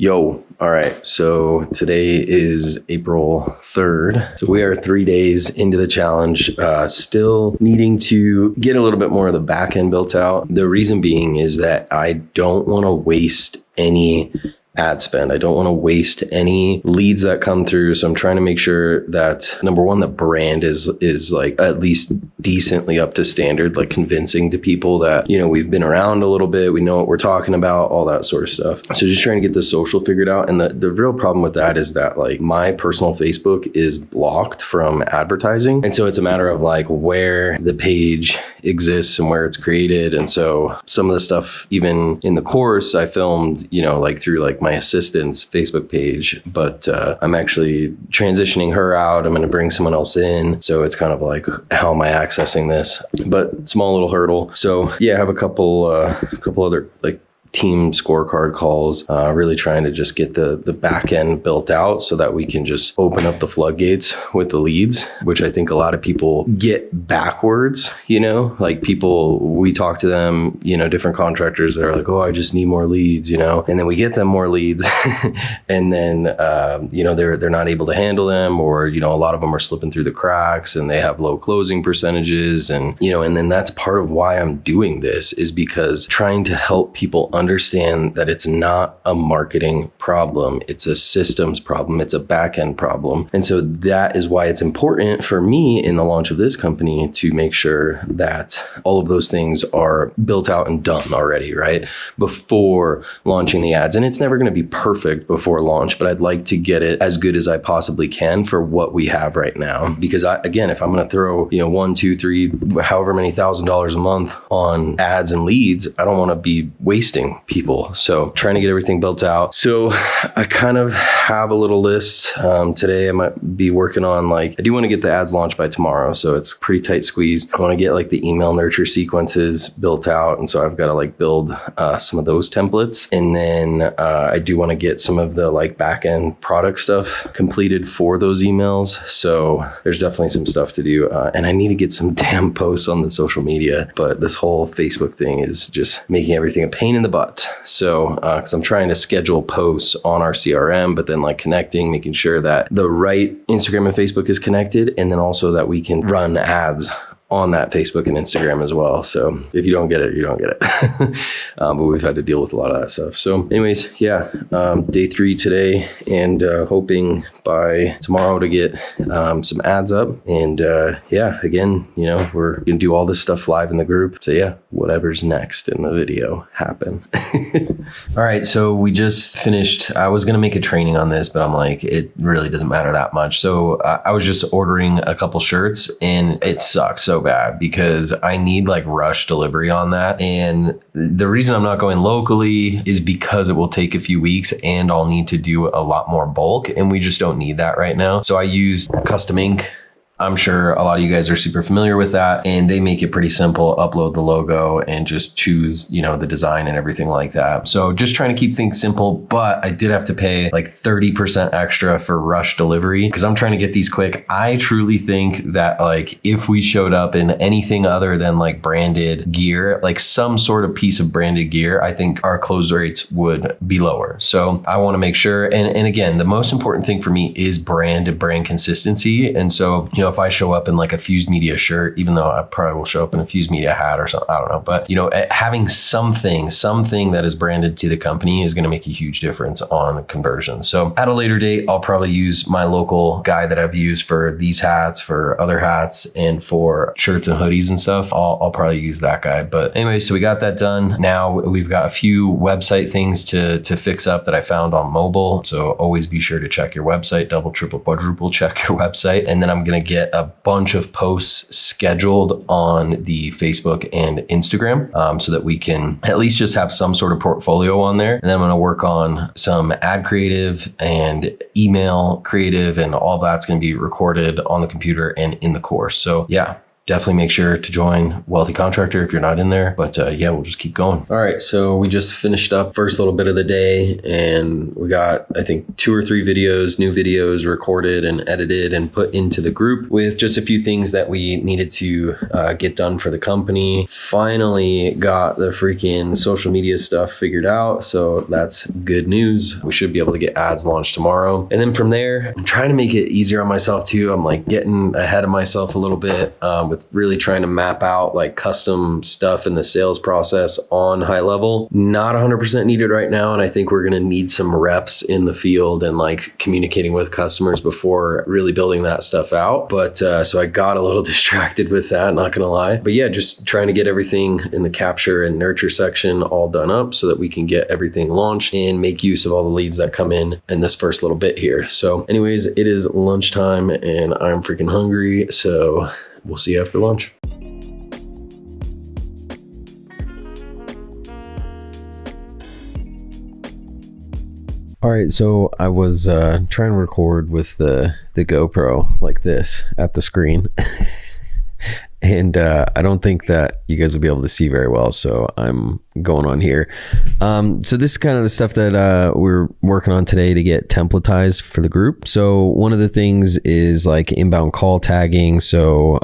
Yo, all right. So today is April 3rd. So we are 3 days into the challenge, still needing to get a little bit more of the back end built out. The reason being is that I don't want to waste any ad spend. I don't want to waste any leads that come through. So I'm trying to make sure that number one, the brand is like at least decently up to standard, like convincing to people that, you know, we've been around a little bit, we know what we're talking about, all that sort of stuff. So just trying to get the social figured out. And the real problem with that is that like my personal Facebook is blocked from advertising. And so it's a matter of like where the page exists and where it's created. And so some of the stuff, even in the course, I filmed, you know, like through like my assistant's Facebook page, but I'm actually transitioning her out. I'm going to bring someone else in. So it's kind of like, how am I accessing this? But small little hurdle. So yeah, I have a couple other like team scorecard calls, really trying to just get the back end built out so that we can just open up the floodgates with the leads, which I think a lot of people get backwards, you know, like people, we talk to them, you know, different contractors that are like, oh, I just need more leads, you know, and then we get them more leads and then, you know, they're not able to handle them, or, you know, a lot of them are slipping through the cracks and they have low closing percentages. And, you know, and then that's part of why I'm doing this, is because trying to help people understand that it's not a marketing problem. It's a systems problem. It's a back end problem. And so that is why it's important for me in the launch of this company to make sure that all of those things are built out and done already, right? Before launching the ads. And it's never going to be perfect before launch, but I'd like to get it as good as I possibly can for what we have right now. Because again, if I'm going to throw, you know, $1, $2, $3, however many $1,000s a month on ads and leads, I don't want to be wasting people. So trying to get everything built out. So I kind of have a little list. Today I might be working on like, I do want to get the ads launched by tomorrow. So it's pretty tight squeeze. I want to get like the email nurture sequences built out. And so I've got to like build some of those templates. And then I do want to get some of the like back end product stuff completed for those emails. So there's definitely some stuff to do. And I need to get some damn posts on the social media, but this whole Facebook thing is just making everything a pain in the butt. So, cause I'm trying to schedule posts on our CRM, but then like connecting, making sure that the right Instagram and Facebook is connected. And then also that we can run ads on that Facebook and Instagram as well. So if you don't get it, you don't get it. But we've had to deal with a lot of that stuff. So anyways, yeah, day 3 today, and hoping by tomorrow to get some ads up. And yeah, again, you know, we're gonna do all this stuff live in the group. So yeah, whatever's next in the video, happen. All right, so we just finished. I was gonna make a training on this, but I'm like, it really doesn't matter that much. So I was just ordering a couple shirts, and it sucks so bad because I need like rush delivery on that. And the reason I'm not going locally is because it will take a few weeks and I'll need to do a lot more bulk, and we just don't need that right now. So I used custom ink. I'm sure a lot of you guys are super familiar with that, and they make it pretty simple. Upload the logo and just choose, you know, the design and everything like that. So just trying to keep things simple, but I did have to pay like 30% extra for rush delivery because I'm trying to get these quick. I truly think that like if we showed up in anything other than like branded gear, like some sort of piece of branded gear, I think our close rates would be lower. So I want to make sure. And again, the most important thing for me is brand and brand consistency. And so, you know, if I show up in like a Fused Media shirt, even though I probably will show up in a Fused Media hat or something, I don't know. But, you know, having something that is branded to the company is going to make a huge difference on conversion. So at a later date, I'll probably use my local guy that I've used for these hats, for other hats, and for shirts and hoodies and stuff. I'll probably use that guy. But anyway, so we got that done. Now we've got a few website things to fix up that I found on mobile. So always be sure to check your website, double, triple, quadruple check your website. And then I'm going to get a bunch of posts scheduled on the Facebook and Instagram so that we can at least just have some sort of portfolio on there. And then I'm going to work on some ad creative and email creative, and all that's going to be recorded on the computer and in the course. So yeah, definitely make sure to join Wealthy Contractor if you're not in there. But yeah, we'll just keep going. All right, so we just finished up first little bit of the day, and we got, I think, 2 or 3 new videos recorded and edited and put into the group with just a few things that we needed to get done for the company. Finally got the freaking social media stuff figured out, so that's good news. We should be able to get ads launched tomorrow. And then from there, I'm trying to make it easier on myself too. I'm like getting ahead of myself a little bit with really trying to map out like custom stuff in the sales process on high level. Not 100% needed right now, and I think we're going to need some reps in the field and like communicating with customers before really building that stuff out. But so I got a little distracted with that, not gonna lie. But yeah, just trying to get everything in the capture and nurture section all done up so that we can get everything launched and make use of all the leads that come in this first little bit here. So anyways, it is lunchtime and I'm freaking hungry, so we'll see you after lunch. All right, so I was trying to record with the GoPro like this at the screen. And I don't think that you guys will be able to see very well, so I'm going on here. So this is kind of the stuff that we're working on today to get templatized for the group. So one of the things is like inbound call tagging. So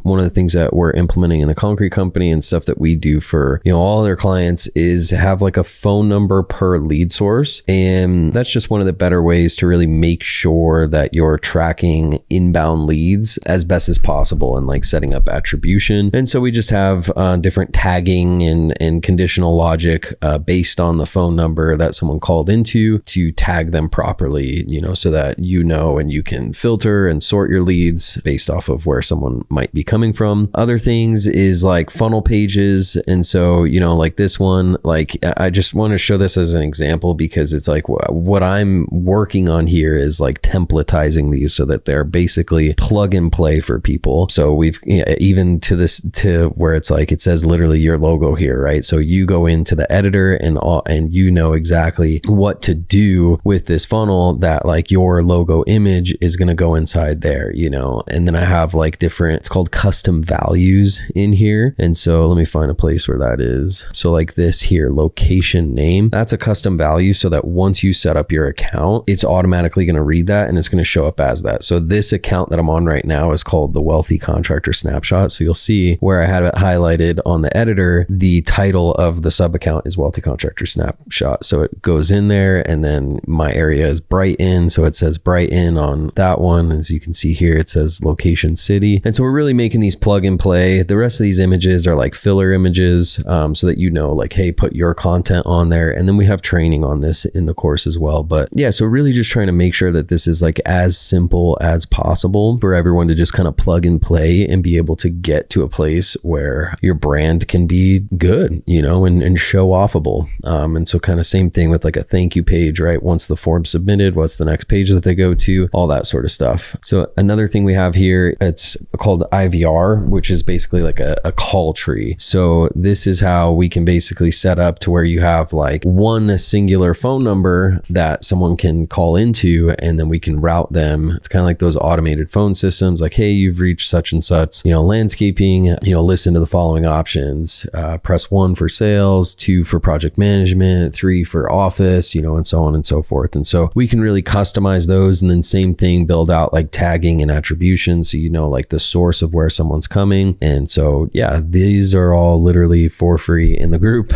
one of the things that we're implementing in the concrete company and stuff that we do for, you know, all their clients is have like a phone number per lead source. And that's just one of the better ways to really make sure that you're tracking inbound leads as best as possible and like setting up attribution. And so we just have different tagging and conditional logic based on the phone number that someone called into to tag them properly, you know, so that you know and you can filter and sort your leads based off of where someone might be coming from. Other things is like funnel pages. And so, you know, like this one, like I just want to show this as an example because it's like what I'm working on here is like templatizing these so that they're basically plug and play for people. So we've even to where it's like it says literally your logo here, right? So you go into the editor and you know exactly what to do with this funnel, that like your logo image is going to go inside there, you know. And then I have like different, it's called custom values in here. And so let me find a place where that is. So like this here, location name, that's a custom value so that once you set up your account, it's automatically going to read that and it's going to show up as that. So this account that I'm on right now is called the Wealthy Contractor Snapshot. So you'll see where I have it highlighted on the editor, the title of the sub account is Wealthy Contractor Snapshot. So it goes in there, and then my area is Brighton. So it says Brighton on that one. As you can see here, it says location city. And so we're really making these plug and play. The rest of these images are like filler images so that you know, like, hey, put your content on there. And then we have training on this in the course as well. But yeah, so really just trying to make sure that this is like as simple as possible for everyone to just kind of plug and play and be able to get to a place where your brand can be good, you know, and show offable. And so kind of same thing with like a thank you page, right? Once the form's submitted, what's the next page that they go to, all that sort of stuff. So another thing we have here, it's called IVR, which is basically like a call tree. So this is how we can basically set up to where you have like one singular phone number that someone can call into, and then we can route them. It's kind of like those automated phone systems, like, hey, you've reached such and such, you know, landscaping, you know, listen to the following options, press 1 for sales, 2 for project management, 3 for office, you know, and so on and so forth. And so we can really customize those, and then same thing, build out like tagging and attribution, so you know like the source of where someone's coming. And so yeah, these are all literally for free in the group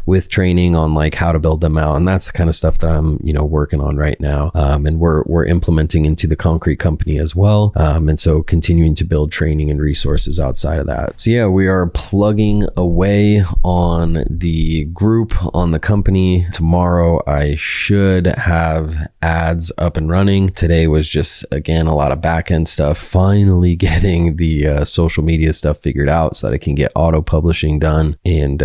with training on like how to build them out. And that's the kind of stuff that I'm, you know, working on right now, and we're implementing into the concrete company as well. And so continuing to build training and resources outside of that. So yeah, we are plugging away on the group, on the company. Tomorrow I should have ads up and running. Today was just, again, a lot of back-end stuff, finally getting the social media stuff figured out so that I can get auto publishing done, and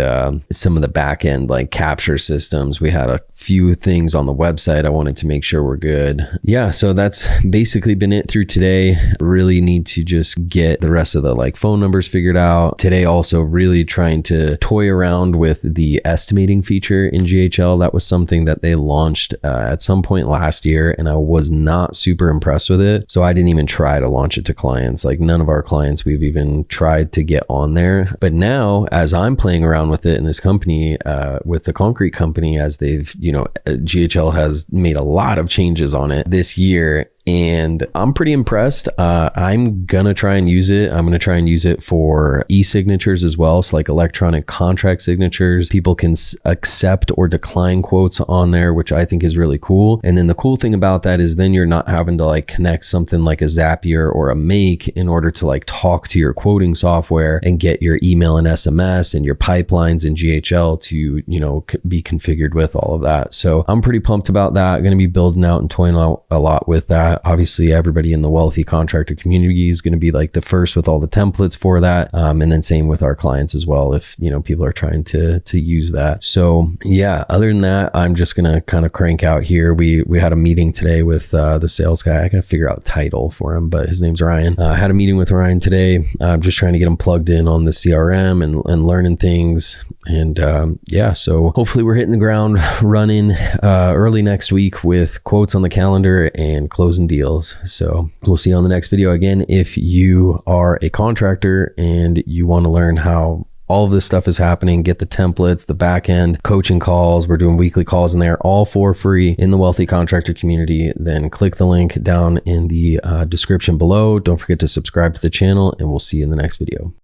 some of the back-end like capture systems. We had a few things on the website I wanted to make sure we're good. Yeah, so that's basically been it through today. Really need to just get the rest of the like phone numbers figured out. Today also really trying to toy around with the estimating feature in GHL. That was something that they launched at some point last year, and I was not super impressed with it. So I didn't even try to launch it to clients. Like none of our clients we've even tried to get on there. But now, as I'm playing around with it in this company, with the concrete company, as they've, GHL has made a lot of changes on it this year, and I'm pretty impressed. I'm gonna try and use it. I'm gonna try and use it for e-signatures as well. So like electronic contract signatures, people can accept or decline quotes on there, which I think is really cool. And then the cool thing about that is then you're not having to like connect something like a Zapier or a Make in order to like talk to your quoting software and get your email and SMS and your pipelines in GHL to, be configured with all of that. So I'm pretty pumped about that. I'm gonna be building out and toying out a lot with that. Obviously, everybody in the Wealthy Contractor community is going to be like the first with all the templates for that. And then same with our clients as well, if, people are trying to use that. So yeah, other than that, I'm just going to kind of crank out here. We had a meeting today with the sales guy. I got to figure out a title for him, but his name's Ryan. I had a meeting with Ryan today. I'm just trying to get him plugged in on the CRM and learning things. And so hopefully we're hitting the ground running early next week with quotes on the calendar and closing deals. So we'll see you on the next video. Again, if you are a contractor and you want to learn how all of this stuff is happening, get the templates, the back end coaching calls, we're doing weekly calls in there, all for free in the Wealthy Contractor community, then click the link down in the description below. Don't forget to subscribe to the channel, and we'll see you in the next video.